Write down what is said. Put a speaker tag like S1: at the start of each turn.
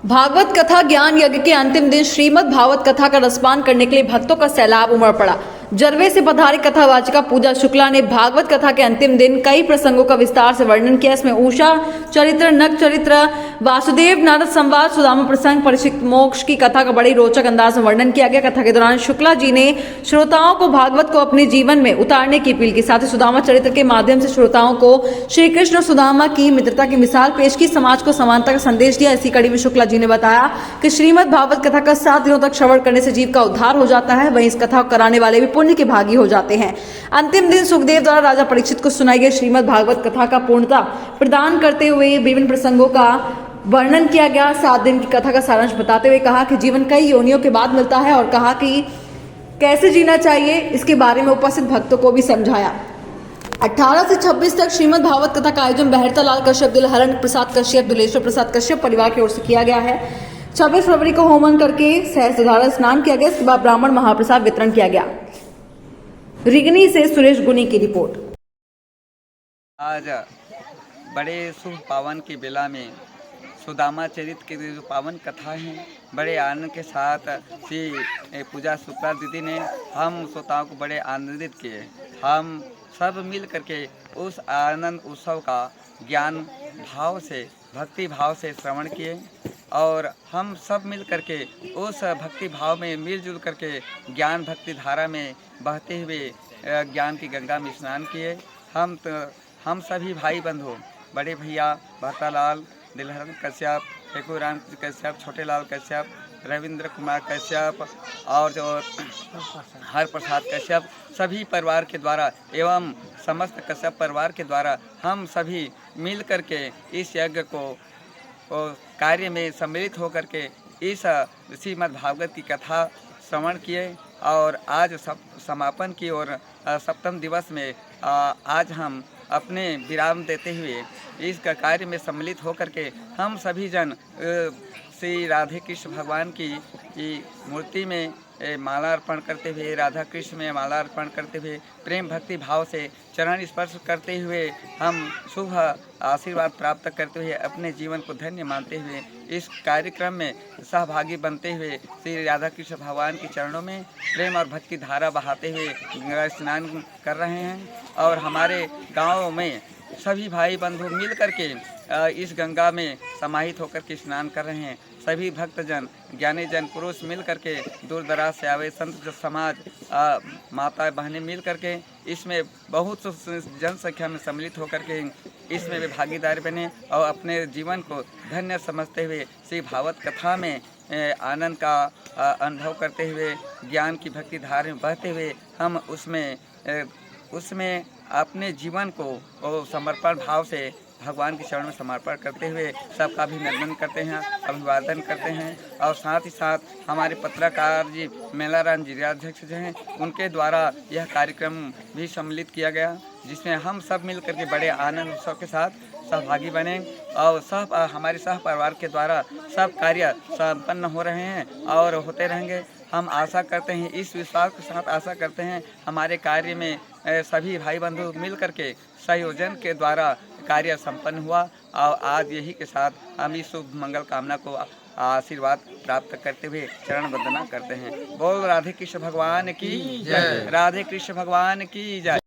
S1: भागवत कथा ज्ञान यज्ञ के अंतिम दिन श्रीमद् भागवत कथा का रसपान करने के लिए भक्तों का सैलाब उमड़ पड़ा। जरवे से पधारी कथावाचिका पूजा शुक्ला ने भागवत कथा के अंतिम दिन कई प्रसंगों का विस्तार से वर्णन किया। इसमें उषा चरित्र, नग चरित्र, वासुदेव नारद संवाद, सुदामा प्रसंग, परीक्षित मोक्ष की कथा का बड़ी रोचक अंदाज में वर्णन किया गया। कथा के दौरान शुक्ला जी ने श्रोताओं को भागवत को अपने जीवन में उतारने की अपील की। साथ ही सुदामा चरित्र के माध्यम से श्रोताओं को श्री कृष्ण और सुदामा की मित्रता की मिसाल पेश की, समाज को समानता का संदेश दिया। इसी कड़ी में शुक्ला जी ने बताया कि श्रीमद् भागवत कथा का 7 दिनों तक श्रवण करने से जीव का उद्धार हो जाता है, वहीं इस कथा को कराने वाले भी पुण्य के भागी हो जाते हैं। अंतिम दिन सुखदेव द्वारा राजा परीक्षित को सुनाई गई श्रीमद् भागवत कथा का पूर्णता प्रदान करते हुए विभिन्न प्रसंगों का वर्णन किया गया। 7 दिन की कथा का सारांश बताते हुए कहा कि जीवन कई योनियों के बाद मिलता है और कहा कि कैसे जीना चाहिए इसके बारे में उपस्थित भक्तों को भी समझाया। 18 से 26 तक श्रीमद् भागवत कथा का आयोजन बहरता लाल कश्यप, दिलहरण प्रसाद कश्यप, दुलेश्वर प्रसाद कश्यप परिवार की ओर से किया गया है। 26 फरवरी को होमन करके सहस्त्रधारा स्नान किया गया। इसके बाद ब्राह्मण महाप्रसाद वितरण किया गया। रिगनी से सुरेश गुनी की रिपोर्ट।
S2: आज बड़े शुभ पावन की बेला में सुदामा चरित्र की जो पावन कथा है, बड़े आनंद के साथ श्री पूजा शुक्ला दीदी ने हम श्रोताओं को बड़े आनंदित किए। हम सब मिल करके उस आनंद उत्सव का ज्ञान भाव से, भक्ति भाव से श्रवण किए और हम सब मिल करके उस भक्ति भाव में मिलजुल करके ज्ञान भक्ति धारा में बहते हुए ज्ञान की गंगा में स्नान किए। हम सभी भाई बंधु, बड़े भैया भरतालाल, दिलहरण कश्यप, फेकूराम कश्यप, छोटे लाल कश्यप, रविंद्र कुमार कश्यप और जो हर प्रसाद कश्यप, सभी परिवार के द्वारा एवं समस्त कश्यप परिवार के द्वारा हम सभी मिल करके इस यज्ञ को कार्य में सम्मिलित होकर के इस श्रीमद् भागवत की कथा श्रवण किए और आज समापन की ओर 7वें दिवस में आज हम अपने विराम देते हुए इस कार्य में सम्मिलित होकर के हम सभी जन श्री राधे कृष्ण भगवान की मूर्ति में माला अर्पण करते हुए, राधा कृष्ण में माला अर्पण करते हुए, प्रेम भक्ति भाव से चरण स्पर्श करते हुए हम शुभ आशीर्वाद प्राप्त करते हुए अपने जीवन को धन्य मानते हुए इस कार्यक्रम में सहभागी बनते हुए श्री राधा कृष्ण भगवान के चरणों में प्रेम और भक्ति धारा बहाते हुए गंगा स्नान कर रहे हैं। और हमारे गाँव में सभी भाई बंधु मिल करके इस गंगा में समाहित होकर के स्नान कर रहे हैं। सभी भक्तजन, ज्ञानी जन, पुरुष मिल करके, दूर दराज से आवे संत समाज, माता बहनें मिल करके इसमें बहुत जनसंख्या में सम्मिलित होकर के इसमें भी भागीदार बने और अपने जीवन को धन्य समझते हुए श्री भागवत कथा में आनंद का अनुभव करते हुए, ज्ञान की भक्ति धारा में बहते हुए हम उसमें अपने जीवन को समर्पण भाव से भगवान के चरण में समर्पण करते हुए सबका अभिनंदन करते हैं, अभिवादन करते हैं। और साथ ही साथ हमारे पत्रकार जी मेलाराम जिलाध्यक्ष जो हैं, उनके द्वारा यह कार्यक्रम भी सम्मिलित किया गया, जिसमें हम सब मिल करके बड़े आनंद उत्सव के साथ सहभागी बने और हमारे सह परिवार के द्वारा सब कार्य संपन्न हो रहे हैं और होते रहेंगे। हम आशा करते हैं, इस विश्वास के साथ आशा करते हैं हमारे कार्य में सभी भाई बंधु मिल करके संयोजन के द्वारा कार्य संपन्न हुआ और आज यही के साथ हम इस शुभ मंगल कामना को आशीर्वाद प्राप्त करते हुए चरण वंदना करते हैं। बोल राधे कृष्ण भगवान की जय, राधे कृष्ण भगवान की जय।